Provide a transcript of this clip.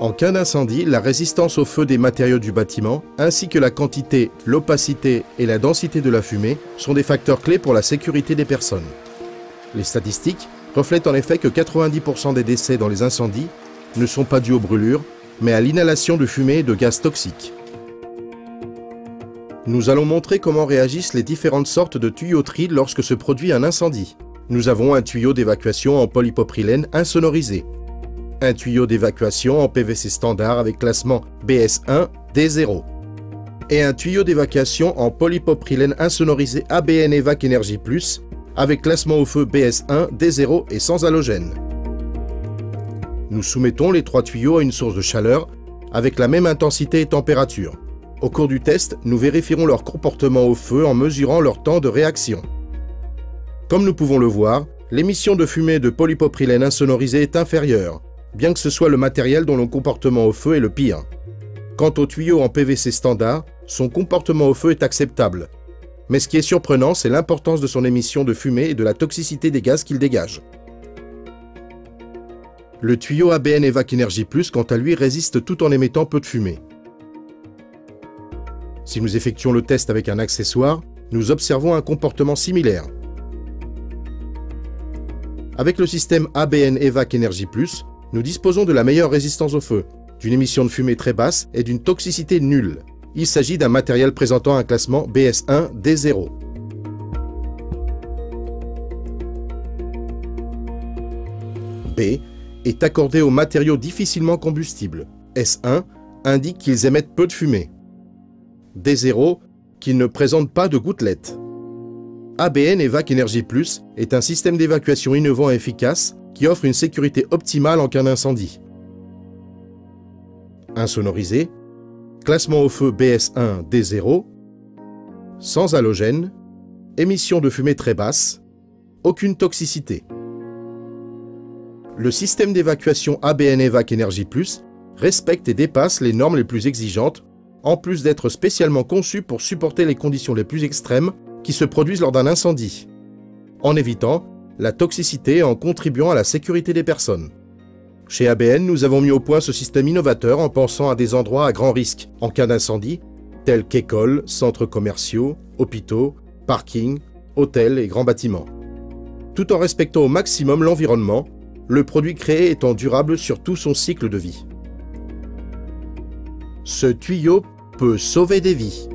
En cas d'incendie, la résistance au feu des matériaux du bâtiment, ainsi que la quantité, l'opacité et la densité de la fumée sont des facteurs clés pour la sécurité des personnes. Les statistiques reflètent en effet que 90% des décès dans les incendies ne sont pas dus aux brûlures, mais à l'inhalation de fumée et de gaz toxiques. Nous allons montrer comment réagissent les différentes sortes de tuyauteries lorsque se produit un incendie. Nous avons un tuyau d'évacuation en polypropylène insonorisé, un tuyau d'évacuation en PVC standard avec classement BS1 D0 et un tuyau d'évacuation en polypropylène insonorisé ABN Evac Energy Plus avec classement au feu BS1 D0 et sans halogène. Nous soumettons les 3 tuyaux à une source de chaleur avec la même intensité et température. Au cours du test, nous vérifierons leur comportement au feu en mesurant leur temps de réaction. Comme nous pouvons le voir, l'émission de fumée de polypropylène insonorisé est inférieure, bien que ce soit le matériel dont le comportement au feu est le pire. Quant au tuyau en PVC standard, son comportement au feu est acceptable. Mais ce qui est surprenant, c'est l'importance de son émission de fumée et de la toxicité des gaz qu'il dégage. Le tuyau ABN Evac Energy Plus, quant à lui, résiste tout en émettant peu de fumée. Si nous effectuons le test avec un accessoire, nous observons un comportement similaire. Avec le système ABN Evac Energy Plus, nous disposons de la meilleure résistance au feu, d'une émission de fumée très basse et d'une toxicité nulle. Il s'agit d'un matériel présentant un classement BS1 D0. B est accordé aux matériaux difficilement combustibles. S1 indique qu'ils émettent peu de fumée. D0 qu'ils ne présentent pas de gouttelettes. ABN Evac Energy Plus est un système d'évacuation innovant et efficace qui offre une sécurité optimale en cas d'incendie. Insonorisé, classement au feu BS1 D0, sans halogène, émission de fumée très basse, aucune toxicité. Le système d'évacuation ABN Evac Energy Plus respecte et dépasse les normes les plus exigeantes, en plus d'être spécialement conçu pour supporter les conditions les plus extrêmes qui se produisent lors d'un incendie, en évitant la toxicité et en contribuant à la sécurité des personnes. Chez ABN, nous avons mis au point ce système innovateur en pensant à des endroits à grand risque en cas d'incendie, tels qu'écoles, centres commerciaux, hôpitaux, parkings, hôtels et grands bâtiments. Tout en respectant au maximum l'environnement, le produit créé étant durable sur tout son cycle de vie. Ce tuyau peut sauver des vies.